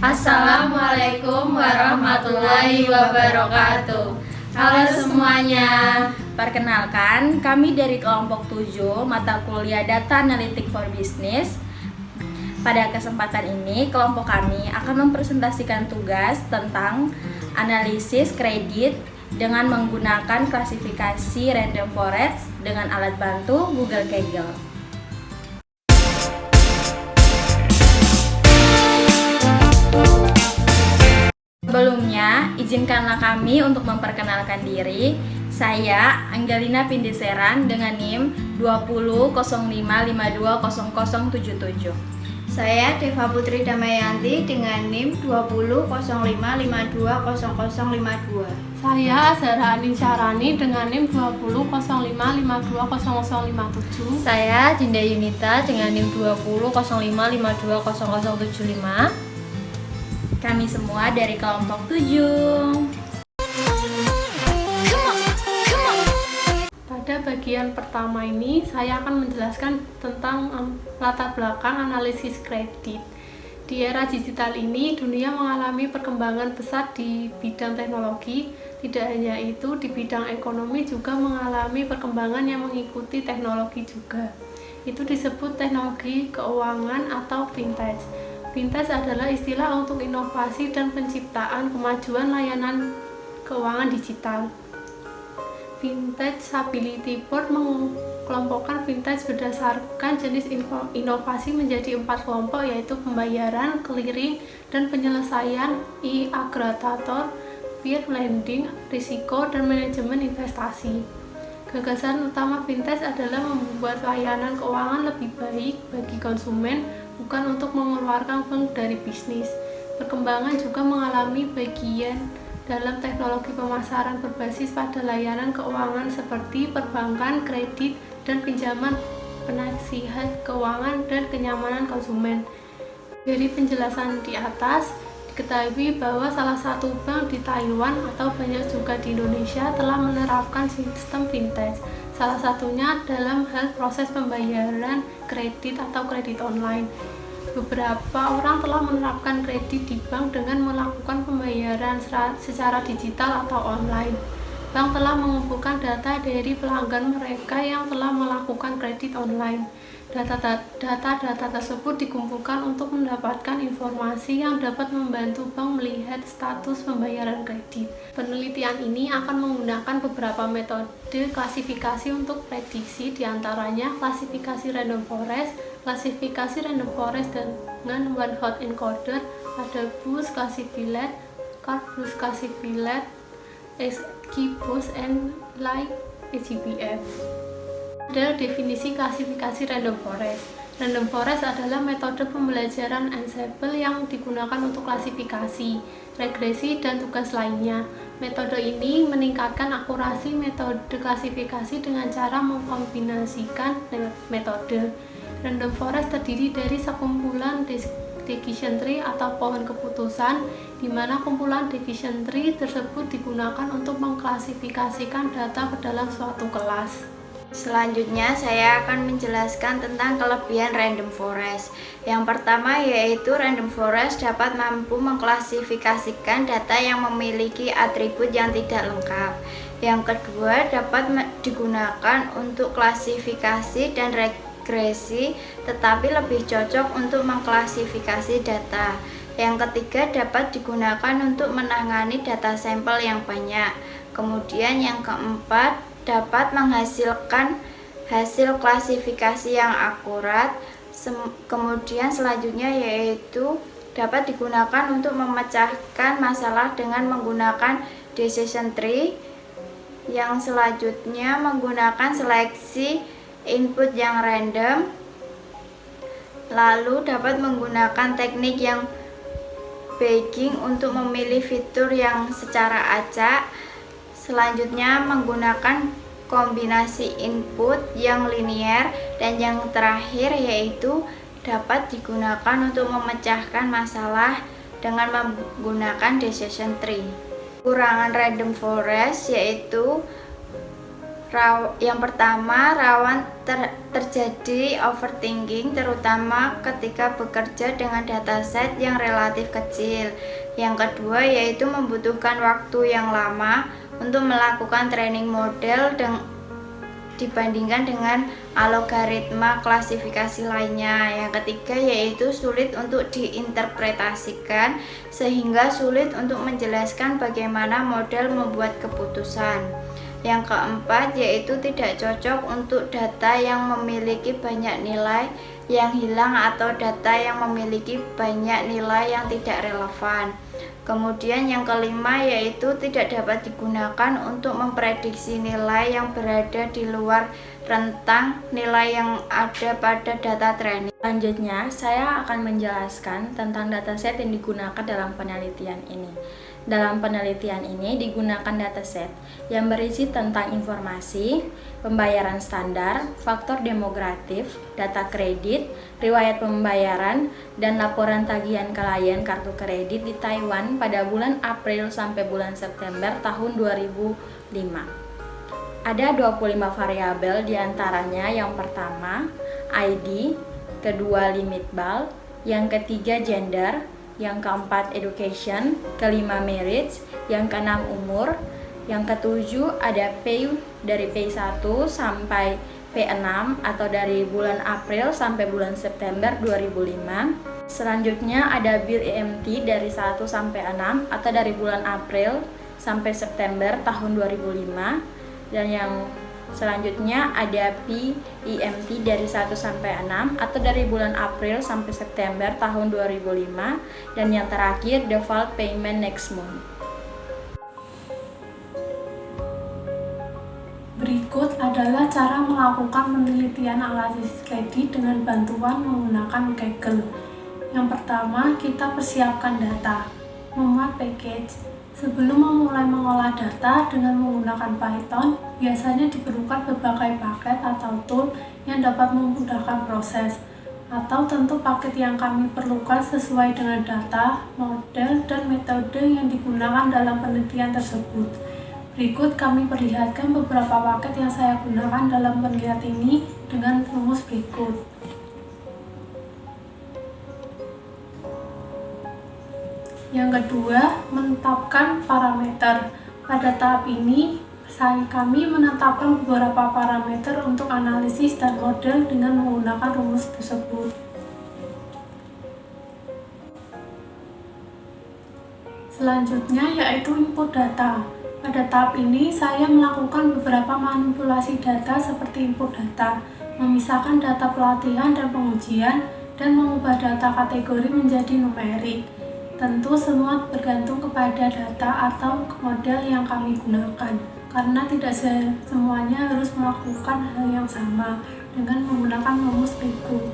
Assalamualaikum warahmatullahi wabarakatuh. Halo semuanya. Perkenalkan, kami dari kelompok 7 mata kuliah Data Analytics for Business. Pada kesempatan ini, kelompok kami akan mempresentasikan tugas tentang analisis kredit dengan menggunakan klasifikasi random forest dengan alat bantu Google Kaggle. Sebelumnya, izinkanlah kami untuk memperkenalkan diri. Saya Anggelina Pindeseran dengan NIM 2005520077. Saya Deva Putri Damayanti dengan NIM 2005520052. Saya Azhara Anin Syarani dengan NIM 2005520057. Saya Dinda Yunita dengan NIM 2005520075. Kami semua dari kelompok 7. Pada bagian pertama ini, saya akan menjelaskan tentang latar belakang analisis kredit. Di era digital ini, dunia mengalami perkembangan pesat di bidang teknologi. Tidak hanya itu, di bidang ekonomi juga mengalami perkembangan yang mengikuti teknologi juga. Itu disebut teknologi keuangan atau fintech. Fintech adalah istilah untuk inovasi dan penciptaan kemajuan layanan keuangan digital. Fintech Stability Board mengelompokkan fintech berdasarkan jenis inovasi menjadi 4 kelompok, yaitu pembayaran, clearing, dan penyelesaian, e-aggregator, peer lending, risiko, dan manajemen investasi. Gagasan utama fintech adalah membuat layanan keuangan lebih baik bagi konsumen, bukan untuk mengeluarkan uang dari bisnis. Perkembangan juga mengalami bagian dalam teknologi pemasaran berbasis pada layanan keuangan seperti perbankan, kredit, dan pinjaman, penasihat keuangan, dan kenyamanan konsumen. Dari penjelasan di atas, diketahui bahwa salah satu bank di Taiwan atau banyak juga di Indonesia telah menerapkan sistem fintech. Salah satunya dalam hal proses pembayaran kredit atau kredit online. Beberapa orang telah menerapkan kredit di bank dengan melakukan pembayaran secara digital atau online. Bank telah mengumpulkan data dari pelanggan mereka yang telah melakukan kredit online. Data-data tersebut dikumpulkan untuk mendapatkan informasi yang dapat membantu bank melihat status pembayaran kredit. Penelitian ini akan menggunakan beberapa metode klasifikasi untuk prediksi, diantaranya klasifikasi random forest, dengan one hot encoder, ada Boost Classified, Cardboost Classified, XGBoost, and like XGBoost. Ada definisi klasifikasi random forest. Random forest adalah metode pembelajaran ensemble yang digunakan untuk klasifikasi, regresi, dan tugas lainnya. Metode ini meningkatkan akurasi metode klasifikasi dengan cara mengkombinasikan metode. Random forest terdiri dari sekumpulan decision tree atau pohon keputusan, di mana kumpulan decision tree tersebut digunakan untuk mengklasifikasikan data ke dalam suatu kelas. Selanjutnya saya akan menjelaskan tentang kelebihan random forest. Yang pertama yaitu random forest dapat mampu mengklasifikasikan data yang memiliki atribut yang tidak lengkap. Yang kedua dapat digunakan untuk klasifikasi dan regresi, tetapi lebih cocok untuk mengklasifikasi data. Yang ketiga dapat digunakan untuk menangani data sampel yang banyak. Kemudian yang keempat dapat menghasilkan hasil klasifikasi yang akurat. Kemudian selanjutnya yaitu dapat digunakan untuk memecahkan masalah dengan menggunakan decision tree. Yang selanjutnya menggunakan seleksi input yang random. Lalu dapat menggunakan teknik yang bagging untuk memilih fitur yang secara acak. Selanjutnya menggunakan kombinasi input yang linear, dan yang terakhir yaitu dapat digunakan untuk memecahkan masalah dengan menggunakan decision tree. Kekurangan random forest yaitu Yang pertama, rawan terjadi overthinking, terutama ketika bekerja dengan dataset yang relatif kecil. Yang kedua, yaitu membutuhkan waktu yang lama untuk melakukan training model dibandingkan dengan algoritma klasifikasi lainnya. Yang ketiga, yaitu sulit untuk diinterpretasikan sehingga sulit untuk menjelaskan bagaimana model membuat keputusan. Yang keempat, yaitu tidak cocok untuk data yang memiliki banyak nilai yang hilang atau data yang memiliki banyak nilai yang tidak relevan. Kemudian yang kelima, yaitu tidak dapat digunakan untuk memprediksi nilai yang berada di luar rentang nilai yang ada pada data training. Selanjutnya, saya akan menjelaskan tentang dataset yang digunakan dalam penelitian ini. Dalam penelitian ini digunakan dataset yang berisi tentang informasi, pembayaran standar, faktor demografis, data kredit, riwayat pembayaran, dan laporan tagihan klien kartu kredit di Taiwan pada bulan April sampai bulan September tahun 2005. Ada 25 variabel diantaranya. Yang pertama, ID, kedua limit BAL, yang ketiga gender, yang keempat education, kelima marriage, yang keenam umur, yang ketujuh ada pay dari P1 sampai P6 atau dari bulan April sampai bulan September 2005. Selanjutnya ada bill EMT dari 1 sampai 6 atau dari bulan April sampai September tahun 2005. Dan yang selanjutnya ada PEMT dari 1 sampai 6 atau dari bulan April sampai September tahun 2005. Dan yang terakhir default payment next month. Berikut adalah cara melakukan penelitian analisis kredit dengan bantuan menggunakan Kaggle. Yang pertama, kita persiapkan data, memuat package. Sebelum memulai mengolah data dengan menggunakan Python, biasanya diperlukan berbagai paket atau tool yang dapat memudahkan proses, atau tentu paket yang kami perlukan sesuai dengan data, model, dan metode yang digunakan dalam penelitian tersebut. Berikut kami perlihatkan beberapa paket yang saya gunakan dalam penelitian ini dengan rumus berikut. Yang kedua, menetapkan parameter. Pada tahap ini, kami menetapkan beberapa parameter untuk analisis dan model dengan menggunakan rumus tersebut. Selanjutnya yaitu input data. Pada tahap ini, saya melakukan beberapa manipulasi data seperti input data, memisahkan data pelatihan dan pengujian, dan mengubah data kategori menjadi numerik. Tentu semua bergantung kepada data atau model yang kami gunakan, karena tidak semuanya harus melakukan hal yang sama dengan menggunakan rumus berikut.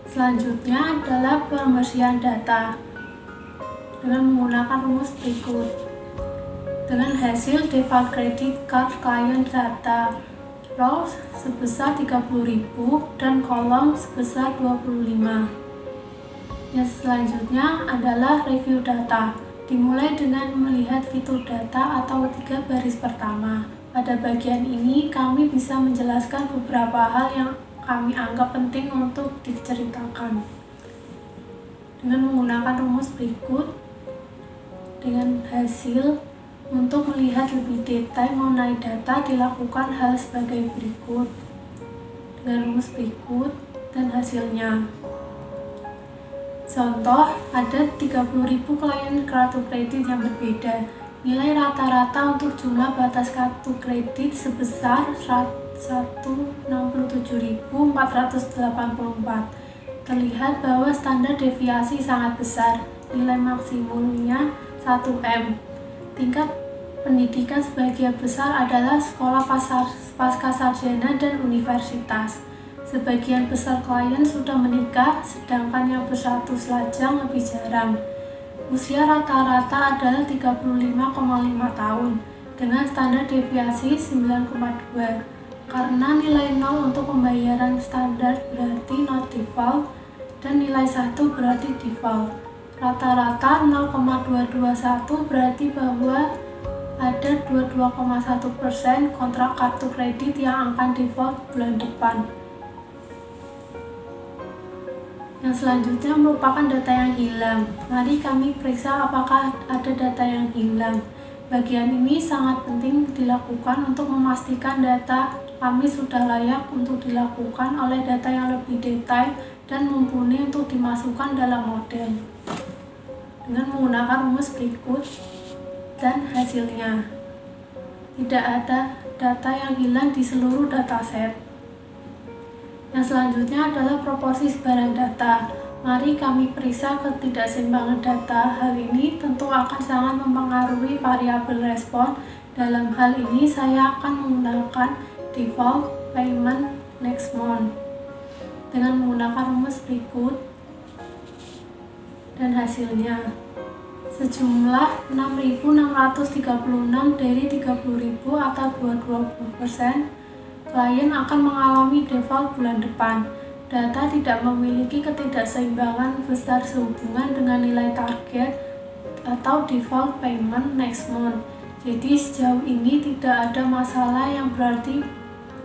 Selanjutnya adalah pembersihan data dengan menggunakan rumus berikut. Dengan hasil default credit card client data row sebesar 30.000 dan kolom sebesar 25. Yang selanjutnya adalah review data, dimulai dengan melihat fitur data atau 3 baris pertama. Pada bagian ini, kami bisa menjelaskan beberapa hal yang kami anggap penting untuk diceritakan. Dengan menggunakan rumus berikut, dengan hasil untuk melihat lebih detail mengenai data dilakukan hal sebagai berikut. Dengan rumus berikut dan hasilnya. Contoh, ada 30.000 klien kartu kredit yang berbeda. Nilai rata-rata untuk jumlah batas kartu kredit sebesar 167.484. Terlihat bahwa standar deviasi sangat besar. Nilai maksimumnya 1M. Tingkat pendidikan sebagian besar adalah sekolah pascasarjana dan universitas. Sebagian besar klien sudah menikah, sedangkan yang bersatu selajang lebih jarang. Usia rata-rata adalah 35,5 tahun, dengan standar deviasi 9,2. Karena nilai 0 untuk pembayaran standar berarti not default, dan nilai 1 berarti default. Rata-rata 0,221 berarti bahwa ada 22,1% kontrak kartu kredit yang akan default bulan depan. Yang selanjutnya merupakan data yang hilang. Mari kami periksa apakah ada data yang hilang. Bagian ini sangat penting dilakukan untuk memastikan data kami sudah layak untuk dilakukan oleh data yang lebih detail dan mumpuni untuk dimasukkan dalam model. Dengan menggunakan rumus berikut dan hasilnya. Tidak ada data yang hilang di seluruh dataset. Yang selanjutnya adalah proporsi sebaran data. Mari kami periksa ketidakseimbangan data. Hal ini tentu akan sangat mempengaruhi variabel respon. Dalam hal ini saya akan menggunakan default payment next month dengan menggunakan rumus berikut dan hasilnya. Sejumlah 6.636 dari 30.000 atau 22%, klien akan mengalami default bulan depan. Data tidak memiliki ketidakseimbangan besar sehubungan dengan nilai target atau default payment next month. Jadi sejauh ini tidak ada masalah yang berarti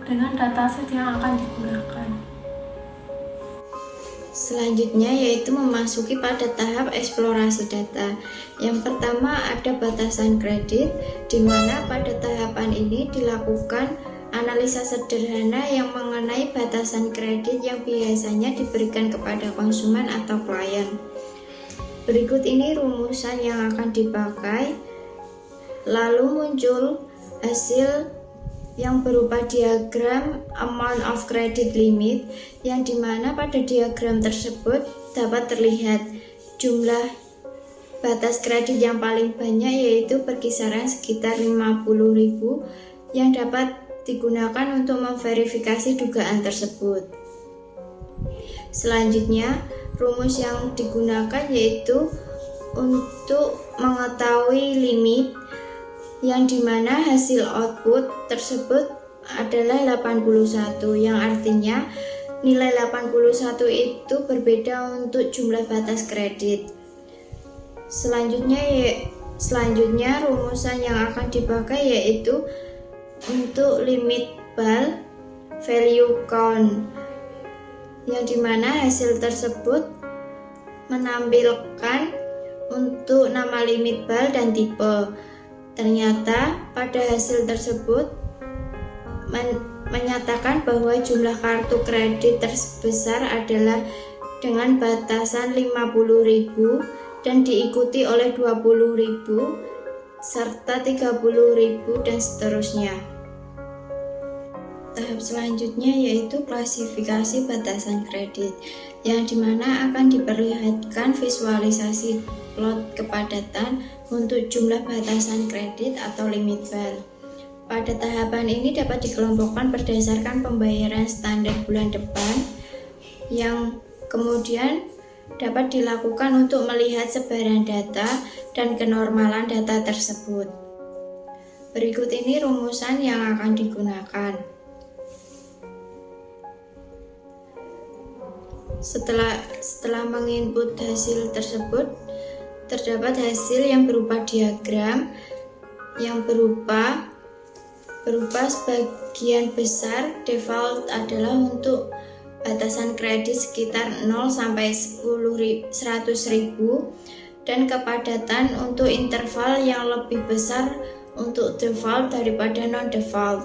dengan dataset yang akan digunakan. Selanjutnya yaitu memasuki pada tahap eksplorasi data. Yang pertama ada batasan kredit, di mana pada tahapan ini dilakukan analisa sederhana yang mengenai batasan kredit yang biasanya diberikan kepada konsumen atau klien. Berikut ini rumusan yang akan dipakai. Lalu muncul hasil yang berupa diagram amount of credit limit, yang dimana pada diagram tersebut dapat terlihat jumlah batas kredit yang paling banyak, yaitu berkisaran sekitar 50.000 yang dapat digunakan untuk memverifikasi dugaan tersebut. Selanjutnya, rumus yang digunakan yaitu untuk mengetahui limit, yang dimana hasil output tersebut adalah 81, yang artinya nilai 81 itu berbeda untuk jumlah batas kredit. Selanjutnya rumusan yang akan dipakai yaitu untuk limit BAL value count, yang dimana hasil tersebut menampilkan untuk nama limit BAL dan tipe. Ternyata pada hasil tersebut menyatakan bahwa jumlah kartu kredit terbesar adalah dengan batasan 50.000 dan diikuti oleh 20.000 serta 30.000 dan seterusnya. Tahap selanjutnya yaitu klasifikasi batasan kredit, yang dimana akan diperlihatkan visualisasi plot kepadatan untuk jumlah batasan kredit atau limit BAL. Pada tahapan ini dapat dikelompokkan berdasarkan pembayaran standar bulan depan, yang kemudian dapat dilakukan untuk melihat sebaran data dan kenormalan data tersebut. Berikut ini rumusan yang akan digunakan. Setelah menginput hasil tersebut, terdapat hasil yang berupa diagram yang berupa sebagian besar default adalah untuk batasan kredit sekitar 0 sampai 100.000 dan kepadatan untuk interval yang lebih besar untuk default daripada non-default.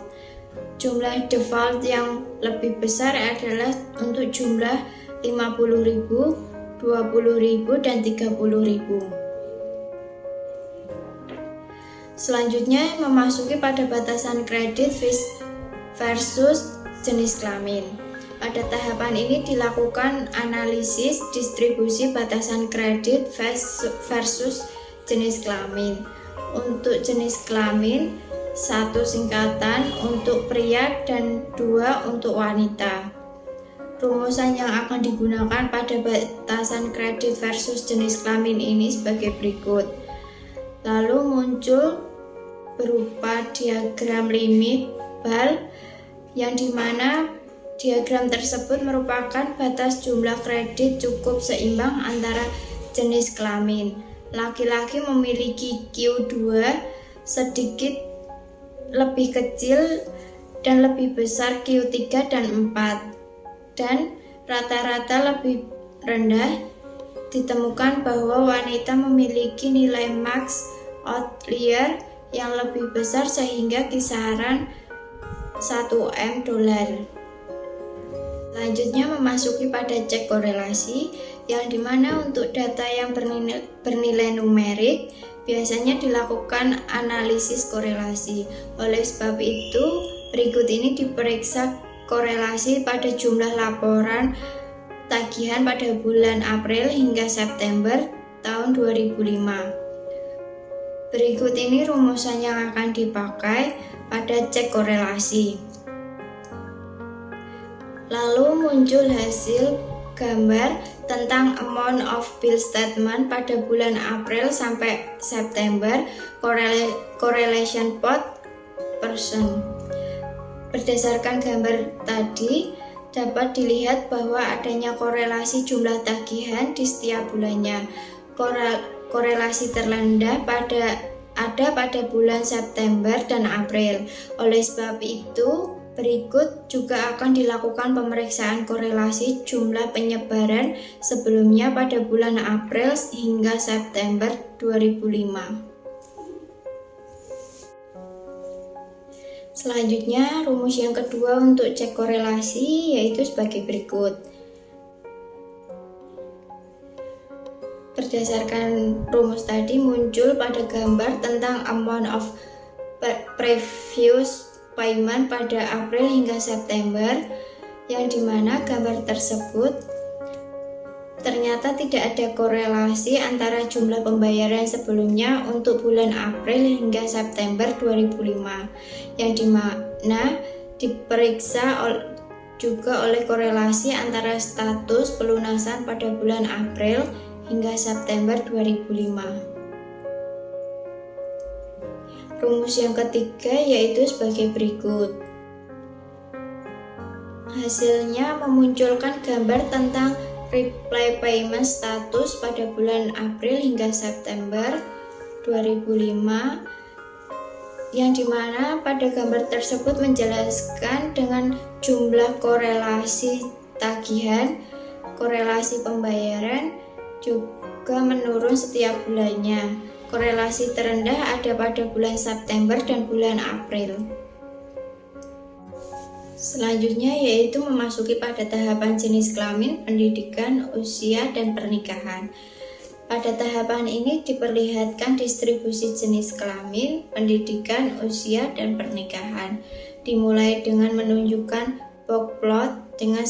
Jumlah default yang lebih besar adalah untuk jumlah 50.000, 20.000 dan 30.000. Selanjutnya memasuki pada batasan kredit versus jenis kelamin. Pada tahapan ini dilakukan analisis distribusi batasan kredit versus jenis kelamin. Untuk jenis kelamin, 1 singkatan untuk pria dan 2 untuk wanita. Rumusan yang akan digunakan pada batasan kredit versus jenis kelamin ini sebagai berikut. Lalu muncul berupa diagram limit BAL, yang dimana diagram tersebut merupakan batas jumlah kredit cukup seimbang antara jenis kelamin. Laki-laki memiliki Q2 sedikit lebih kecil dan lebih besar Q3 dan 4, dan rata-rata lebih rendah. Ditemukan bahwa wanita memiliki nilai max outlier yang lebih besar sehingga kisaran 1 $. Selanjutnya memasuki pada cek korelasi, yang dimana untuk data yang bernilai numerik biasanya dilakukan analisis korelasi. Oleh sebab itu, berikut ini diperiksa korelasi pada jumlah laporan tagihan pada bulan April hingga September tahun 2005. Berikut ini rumusan yang akan dipakai pada cek korelasi. Lalu muncul hasil gambar tentang amount of bill statement pada bulan April sampai September, correlation plot percent. Berdasarkan gambar tadi, dapat dilihat bahwa adanya korelasi jumlah tagihan di setiap bulannya. Korelasi terendah ada pada bulan September dan April. Oleh sebab itu, berikut juga akan dilakukan pemeriksaan korelasi jumlah penyebaran sebelumnya pada bulan April hingga September 2005. Selanjutnya, rumus yang kedua untuk cek korelasi yaitu sebagai berikut. Berdasarkan rumus tadi, muncul pada gambar tentang amount of previous payment pada April hingga September, yang dimana gambar tersebut ternyata tidak ada korelasi antara jumlah pembayaran sebelumnya untuk bulan April hingga September 2005, yang dimana diperiksa juga oleh korelasi antara status pelunasan pada bulan April hingga September 2005. Rumus yang ketiga yaitu sebagai berikut. Hasilnya memunculkan gambar tentang reply payment status pada bulan April hingga September 2005, yang dimana pada gambar tersebut menjelaskan dengan jumlah korelasi tagihan, korelasi pembayaran juga menurun setiap bulannya. Korelasi terendah ada pada bulan September dan bulan April. Selanjutnya yaitu memasuki pada tahapan jenis kelamin, pendidikan, usia, dan pernikahan. Pada tahapan ini diperlihatkan distribusi jenis kelamin, pendidikan, usia, dan pernikahan. Dimulai dengan menunjukkan box plot dengan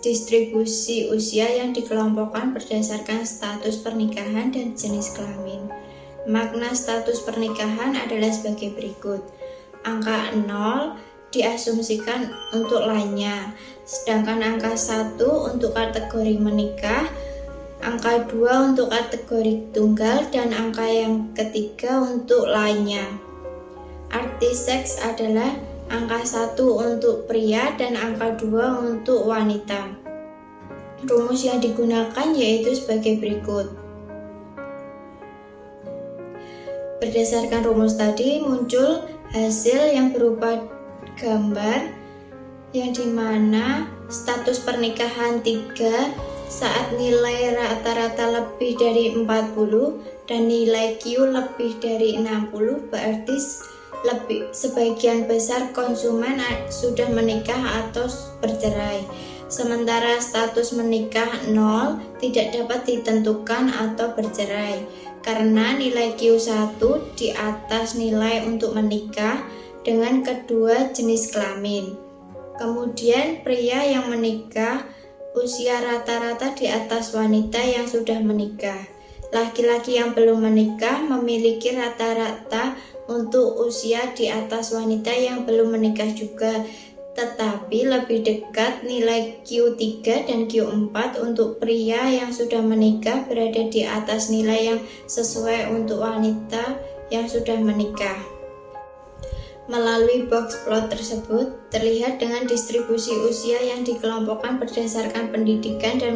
distribusi usia yang dikelompokkan berdasarkan status pernikahan dan jenis kelamin. Makna status pernikahan adalah sebagai berikut. Angka 0 diasumsikan untuk lainnya, sedangkan angka 1 untuk kategori menikah, angka 2 untuk kategori tunggal, dan angka yang ketiga untuk lainnya. Arti seks adalah angka 1 untuk pria dan angka 2 untuk wanita. Rumus yang digunakan yaitu sebagai berikut. Berdasarkan rumus tadi muncul hasil yang berupa gambar yang dimana status pernikahan 3 saat nilai rata-rata lebih dari 40 dan nilai Q lebih dari 60, berarti sebagian besar konsumen sudah menikah atau bercerai. Sementara status menikah 0 tidak dapat ditentukan atau bercerai karena nilai Q1 di atas nilai untuk menikah dengan kedua jenis kelamin. Kemudian pria yang menikah usia rata-rata di atas wanita yang sudah menikah. Laki-laki yang belum menikah memiliki rata-rata untuk usia di atas wanita yang belum menikah juga, tetapi lebih dekat nilai Q3 dan Q4 untuk pria yang sudah menikah berada di atas nilai yang sesuai untuk wanita yang sudah menikah. Melalui box plot tersebut, terlihat dengan distribusi usia yang dikelompokkan berdasarkan pendidikan dan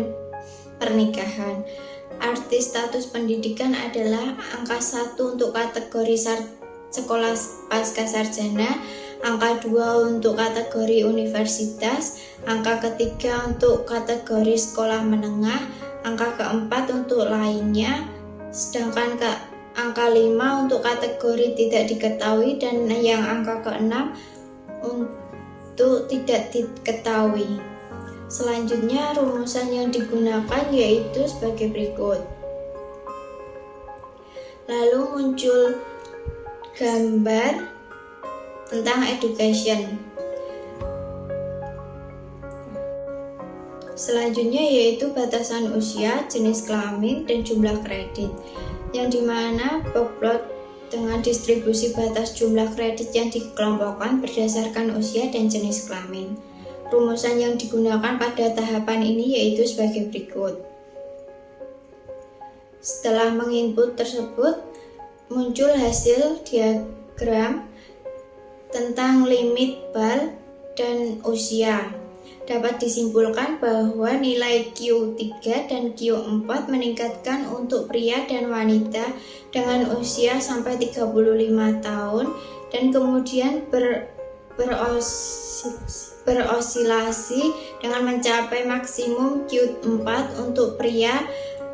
pernikahan. Arti status pendidikan adalah angka 1 untuk kategori sekolah pascasarjana, angka 2 untuk kategori universitas, angka ketiga untuk kategori sekolah menengah, angka keempat untuk lainnya, sedangkan angka 5 untuk kategori tidak diketahui, dan yang angka keenam untuk tidak diketahui. Selanjutnya, rumusan yang digunakan yaitu sebagai berikut. Lalu muncul gambar tentang education. Selanjutnya yaitu batasan usia, jenis kelamin, dan jumlah kredit, yang dimana box-plot dengan distribusi batas jumlah kredit yang dikelompokkan berdasarkan usia dan jenis kelamin. Rumusan yang digunakan pada tahapan ini yaitu sebagai berikut. Setelah menginput tersebut, muncul hasil diagram tentang limit BAL dan usia. Dapat disimpulkan bahwa nilai Q3 dan Q4 meningkatkan untuk pria dan wanita dengan usia sampai 35 tahun dan kemudian berosilasi dengan mencapai maksimum Q4 untuk pria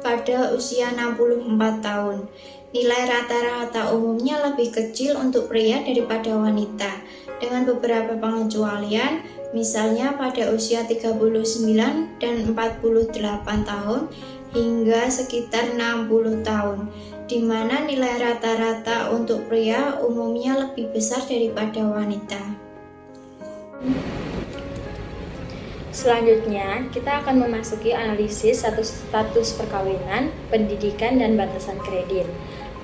pada usia 64 tahun. Nilai rata-rata umumnya lebih kecil untuk pria daripada wanita, dengan beberapa pengecualian, misalnya pada usia 39 dan 48 tahun hingga sekitar 60 tahun, di mana nilai rata-rata untuk pria umumnya lebih besar daripada wanita. Selanjutnya, kita akan memasuki analisis status perkawinan, pendidikan, dan batasan kredit.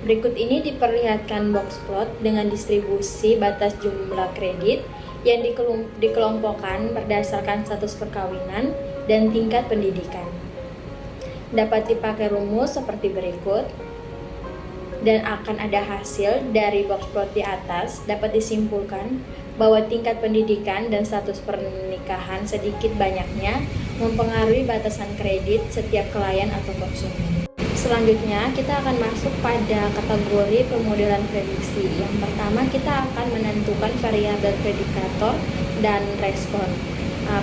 Berikut ini diperlihatkan box plot dengan distribusi batas jumlah kredit yang dikelompokkan berdasarkan status perkawinan dan tingkat pendidikan. Dapat dipakai rumus seperti berikut, dan akan ada hasil dari box plot di atas. Dapat disimpulkan bahwa tingkat pendidikan dan status pernikahan sedikit banyaknya mempengaruhi batasan kredit setiap klien atau konsumen. Selanjutnya, kita akan masuk pada kategori pemodelan prediksi. Yang pertama, kita akan menentukan variabel predikator dan respon.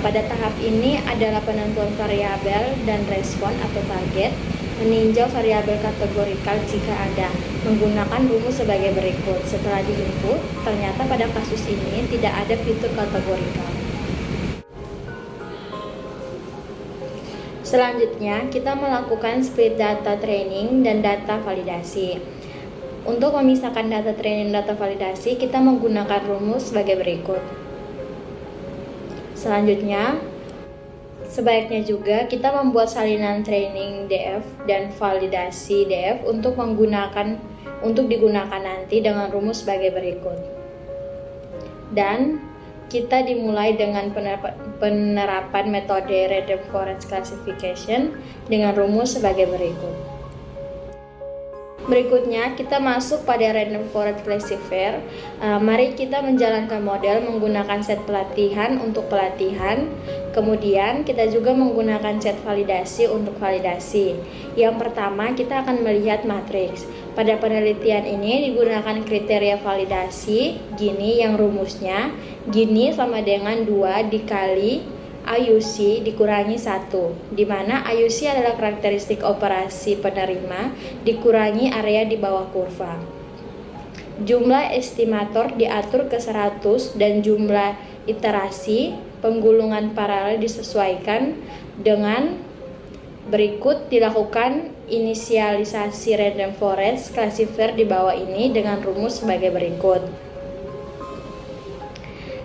Pada tahap ini adalah penentuan variabel dan respon atau target, meninjau variabel kategorikal jika ada, menggunakan rumus sebagai berikut. Setelah diinput, ternyata pada kasus ini tidak ada fitur kategorikal. Selanjutnya, kita melakukan split data training dan data validasi. Untuk memisahkan data training dan data validasi, kita menggunakan rumus sebagai berikut. Selanjutnya, sebaiknya juga kita membuat salinan training DF dan validasi DF untuk digunakan nanti dengan rumus sebagai berikut. Dan kita dimulai dengan penerapan metode Random Forest Classification dengan rumus sebagai berikut. Berikutnya kita masuk pada Random Forest Classifier. Mari kita menjalankan model menggunakan set pelatihan untuk pelatihan. Kemudian kita juga menggunakan set validasi untuk validasi. Yang pertama kita akan melihat matriks. Pada penelitian ini digunakan kriteria validasi gini yang rumusnya gini sama dengan 2 dikali IUC dikurangi 1, di mana IUC adalah karakteristik operasi penerima dikurangi area di bawah kurva. Jumlah estimator diatur ke 100 dan jumlah iterasi penggulungan paralel disesuaikan dengan berikut. Dilakukan inisialisasi Random Forest Classifier di bawah ini dengan rumus sebagai berikut.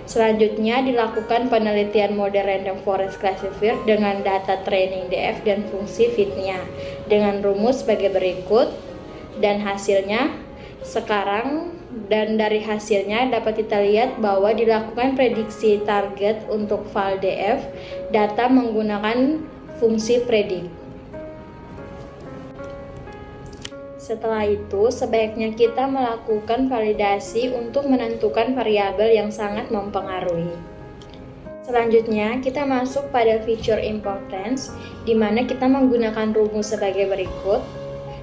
Selanjutnya dilakukan penelitian model Random Forest Classifier dengan data training DF dan fungsi fitnya dengan rumus sebagai berikut, dan hasilnya sekarang, dan dari hasilnya dapat kita lihat bahwa dilakukan prediksi target untuk val DF data menggunakan fungsi predik. Setelah itu, sebaiknya kita melakukan validasi untuk menentukan variabel yang sangat mempengaruhi. Selanjutnya, kita masuk pada feature importance, di mana kita menggunakan rumus sebagai berikut.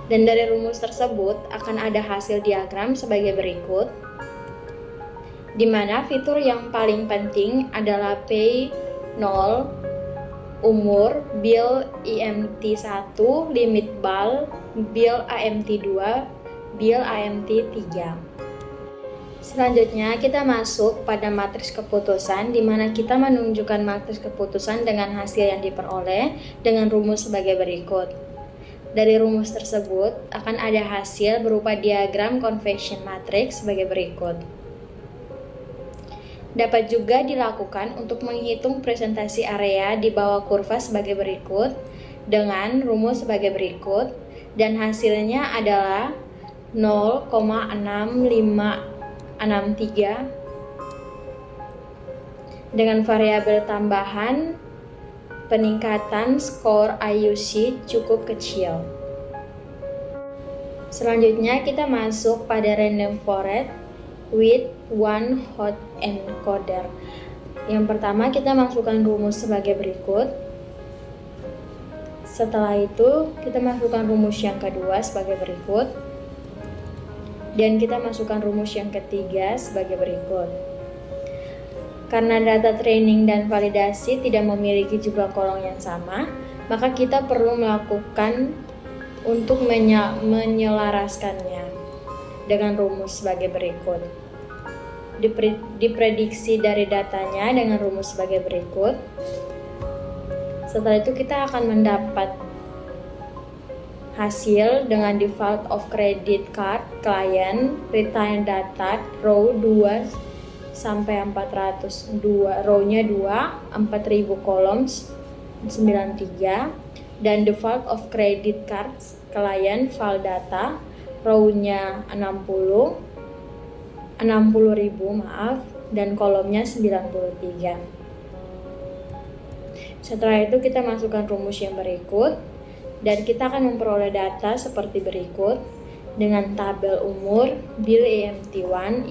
Dan dari rumus tersebut akan ada hasil diagram sebagai berikut, di mana fitur yang paling penting adalah P0, umur, bil IMT1, limit BAL, bil AMT2, bil AMT3. Selanjutnya kita masuk pada matriks keputusan, di mana kita menunjukkan matriks keputusan dengan hasil yang diperoleh dengan rumus sebagai berikut. Dari rumus tersebut akan ada hasil berupa diagram convection matrix sebagai berikut. Dapat juga dilakukan untuk menghitung presentasi area di bawah kurva sebagai berikut dengan rumus sebagai berikut, dan hasilnya adalah 0,6563 dengan variabel tambahan peningkatan skor IUC cukup kecil. Selanjutnya kita masuk pada random forest with one hot encoder. Yang pertama kita masukkan rumus sebagai berikut. Setelah itu kita masukkan rumus yang kedua sebagai berikut. Dan kita masukkan rumus yang ketiga sebagai berikut. Karena data training dan validasi tidak memiliki jumlah kolom yang sama, maka kita perlu melakukan untuk menyelaraskannya dengan rumus sebagai berikut. Diprediksi dari datanya dengan rumus sebagai berikut. Setelah itu kita akan mendapat hasil dengan default of credit card client, return data row 2 sampai 400, row-nya 2, 4000 columns 93, dan default of credit cards client file data row-nya 60.000 dan kolomnya 93. Setelah itu kita masukkan rumus yang berikut. Dan kita akan memperoleh data seperti berikut dengan tabel umur, bil EMT1,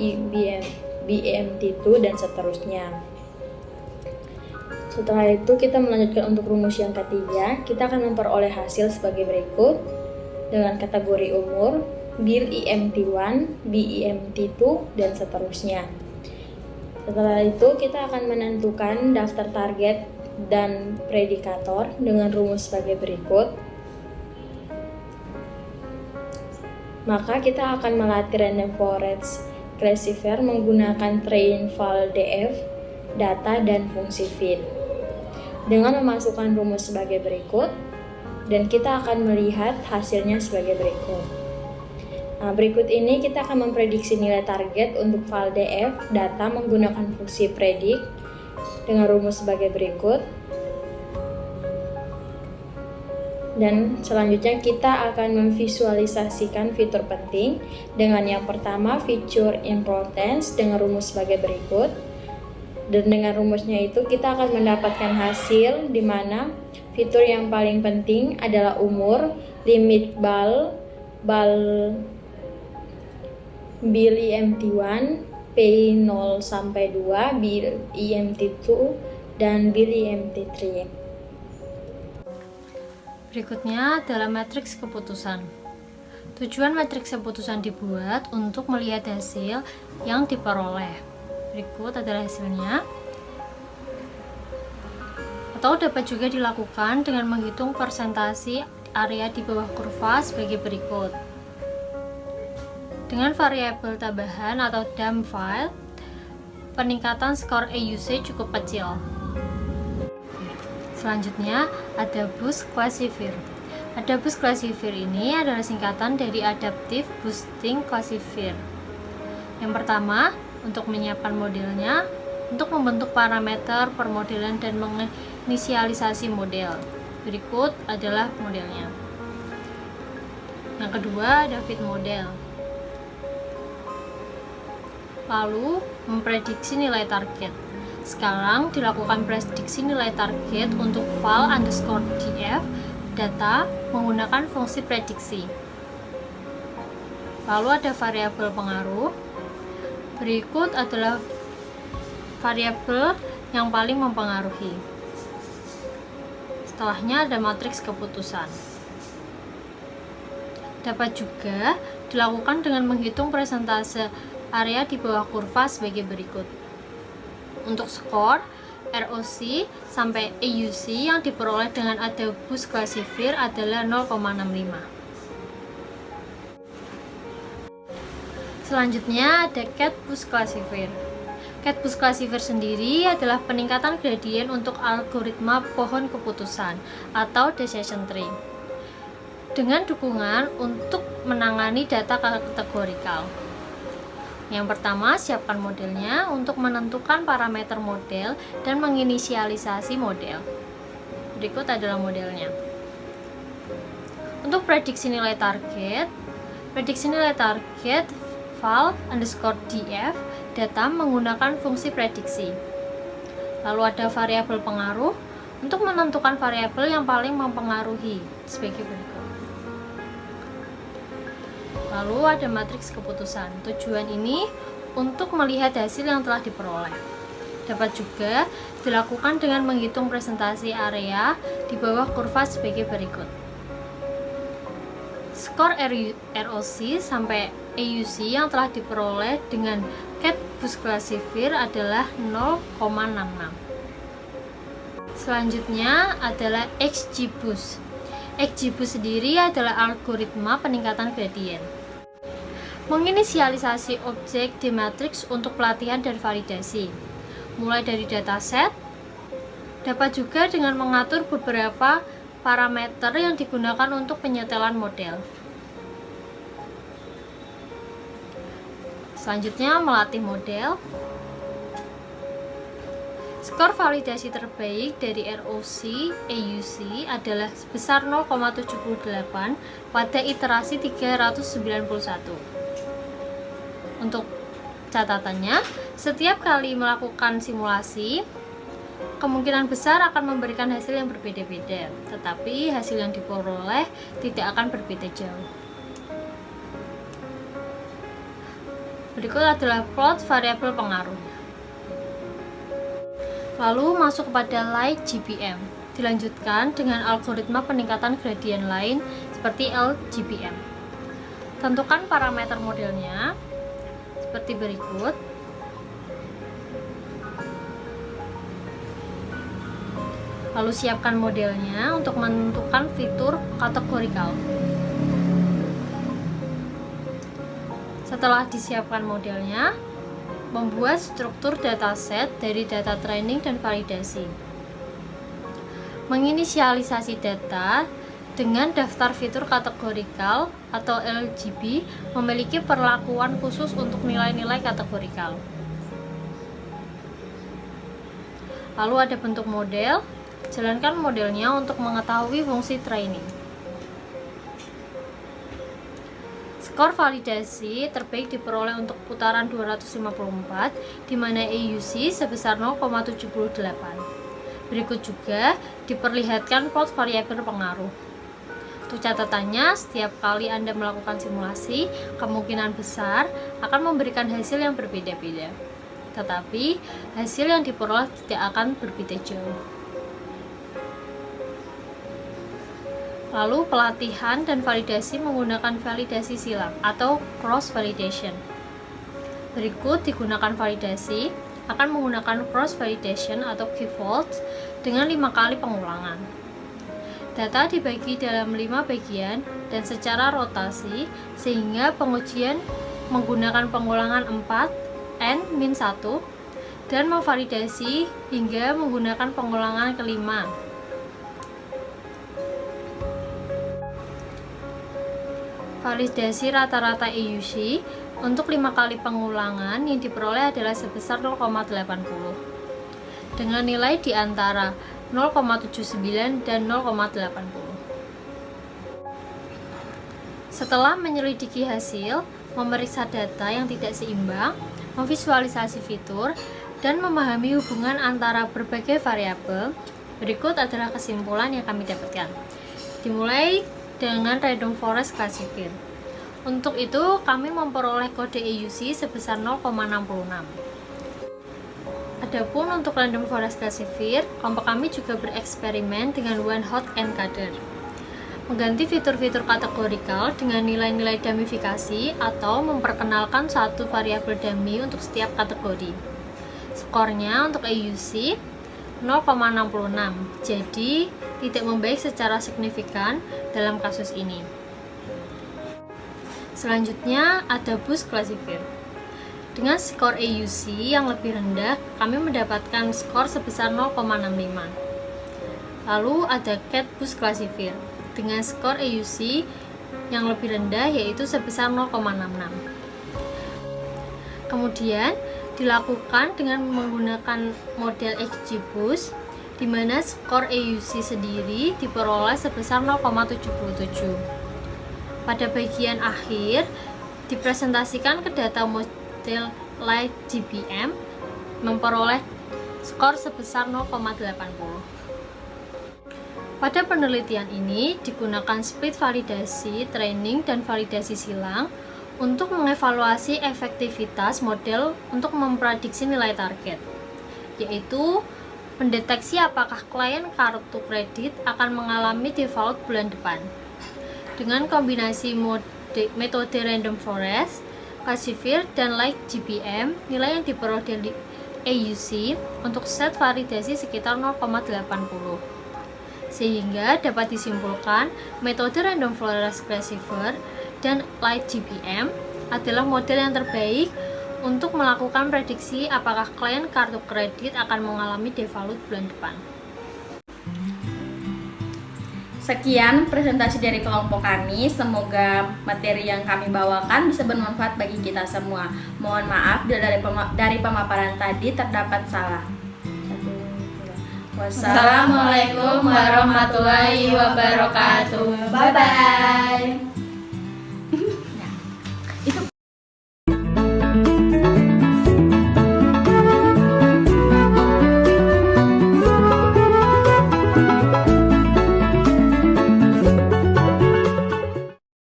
BEMT2, dan seterusnya. Setelah itu kita melanjutkan untuk rumus yang ketiga. Kita akan memperoleh hasil sebagai berikut dengan kategori umur, bil EMT1, BEMT2, dan seterusnya. Setelah itu kita akan menentukan daftar target dan predikator dengan rumus sebagai berikut. Maka kita akan melatih random forest classifier menggunakan train file df, data, dan fungsi fit dengan memasukkan rumus sebagai berikut, dan kita akan melihat hasilnya sebagai berikut. Nah, berikut ini kita akan memprediksi nilai target untuk file df, data menggunakan fungsi predict dengan rumus sebagai berikut. Dan selanjutnya kita akan memvisualisasikan fitur penting dengan yang pertama feature importance dengan rumus sebagai berikut. Dan dengan rumusnya itu kita akan mendapatkan hasil di mana fitur yang paling penting adalah umur, limit BAL, bil IMT1, P0 sampai 2, bil IMT2, dan bil IMT3. Berikutnya adalah matriks keputusan. Tujuan matriks keputusan dibuat untuk melihat hasil yang diperoleh. Berikut adalah hasilnya. Atau dapat juga dilakukan dengan menghitung persentase area di bawah kurva sebagai berikut. Dengan variabel tambahan atau dump file, peningkatan skor EUC cukup kecil. Selanjutnya ada boost classifier. Boost classifier ini adalah singkatan dari adaptive boosting classifier. Yang pertama, untuk menyiapkan modelnya, untuk membentuk parameter permodelan dan menginisialisasi model. Berikut adalah modelnya. Yang kedua ada fit model. Lalu memprediksi nilai target. Sekarang dilakukan prediksi nilai target untuk file underscore df data menggunakan fungsi prediksi. Lalu ada variabel pengaruh. Berikut adalah variabel yang paling mempengaruhi. Setelahnya ada matriks keputusan. Dapat juga dilakukan dengan menghitung persentase area di bawah kurva sebagai berikut. Untuk skor, ROC sampai AUC yang diperoleh dengan ada bus classifier adalah 0,65. Selanjutnya ada Cat Boost Classifier. Cat Boost Classifier sendiri adalah peningkatan gradien untuk algoritma pohon keputusan atau decision tree dengan dukungan untuk menangani data kategorikal. Yang pertama, siapkan modelnya untuk menentukan parameter model dan menginisialisasi model. Berikut adalah modelnya. Untuk prediksi nilai target val_df data menggunakan fungsi prediksi. Lalu ada variabel pengaruh untuk menentukan variabel yang paling mempengaruhi sebagai berikut. Lalu ada matriks keputusan. Tujuan ini untuk melihat hasil yang telah diperoleh. Dapat juga dilakukan dengan menghitung presentasi area di bawah kurva sebagai berikut. Skor ROC sampai AUC yang telah diperoleh dengan Cat Boost Classifier adalah 0,66. Selanjutnya adalah XGBoost. XGBoost sendiri adalah algoritma peningkatan gradien. Menginisialisasi objek di matriks untuk pelatihan dan validasi, mulai dari dataset. Dapat juga dengan mengatur beberapa parameter yang digunakan untuk penyetelan model. Selanjutnya, melatih model. Skor validasi terbaik dari ROC AUC adalah sebesar 0,78 pada iterasi 391. Untuk catatannya, setiap kali melakukan simulasi, kemungkinan besar akan memberikan hasil yang berbeda-beda, tetapi hasil yang diperoleh tidak akan berbeda jauh. Berikut adalah plot variabel pengaruh. Lalu masuk kepada Light GPM. Dilanjutkan dengan algoritma peningkatan gradien lain seperti LGPM. Tentukan parameter modelnya seperti berikut. Lalu siapkan modelnya untuk menentukan fitur kategorikal. Setelah disiapkan modelnya, membuat struktur dataset dari data training dan validasi. Menginisialisasi data dengan daftar fitur kategorikal atau LGB memiliki perlakuan khusus untuk nilai-nilai kategorikal. Lalu ada bentuk model. Jalankan modelnya untuk mengetahui fungsi training. Skor validasi terbaik diperoleh untuk putaran 254, di mana AUC sebesar 0,78. Berikut juga diperlihatkan plot variabel pengaruh. Untuk catatannya, setiap kali Anda melakukan simulasi, kemungkinan besar akan memberikan hasil yang berbeda-beda. Tetapi, hasil yang diperoleh tidak akan berbeda jauh. Lalu pelatihan dan validasi menggunakan validasi silang atau cross validation. Berikut digunakan validasi akan menggunakan cross validation atau K-fold dengan 5 kali pengulangan. Data dibagi dalam 5 bagian dan secara rotasi sehingga pengujian menggunakan pengulangan 4 n-1 dan memvalidasi hingga menggunakan pengulangan kelima. Validasi rata-rata AUC untuk 5 kali pengulangan yang diperoleh adalah sebesar 0,80 dengan nilai di antara 0,79 dan 0,80. Setelah menyelidiki hasil, memeriksa data yang tidak seimbang, memvisualisasi fitur, dan memahami hubungan antara berbagai variabel, berikut adalah kesimpulan yang kami dapatkan. Dimulai dengan Random Forest Classifier. Untuk itu, kami memperoleh kode AUC sebesar 0,66. Adapun untuk Random Forest Classifier, kelompok kami juga bereksperimen dengan one hot encoder. mengganti fitur-fitur kategorikal dengan nilai-nilai damifikasi atau memperkenalkan satu variabel dummy untuk setiap kategori. Skornya untuk AUC 0,66, jadi tidak membaik secara signifikan dalam kasus ini. Selanjutnya ada Boost Classifier. Dengan skor AUC yang lebih rendah, kami mendapatkan skor sebesar 0,65. Lalu ada Cat Boost Classifier dengan skor AUC yang lebih rendah, yaitu sebesar 0,66. Kemudian dilakukan dengan menggunakan model XGBoost, di mana skor AUC sendiri diperoleh sebesar 0,77. Pada bagian akhir dipresentasikan ke data model LightGBM memperoleh skor sebesar 0,80. Pada penelitian ini digunakan split validasi training dan validasi silang untuk mengevaluasi efektivitas model untuk memprediksi nilai target, yaitu mendeteksi apakah klien kartu kredit akan mengalami default bulan depan. Dengan kombinasi metode random forest, classifier, dan LightGBM, nilai yang diperoleh dari AUC untuk set validasi sekitar 0,80. Sehingga dapat disimpulkan metode random forest classifier dan LightGBM adalah model yang terbaik untuk melakukan prediksi apakah klien kartu kredit akan mengalami default bulan depan. Sekian presentasi dari kelompok kami. Semoga materi yang kami bawakan bisa bermanfaat bagi kita semua. Mohon maaf bila dari pemaparan tadi terdapat salah. Wassalamualaikum warahmatullahi wabarakatuh. Bye bye.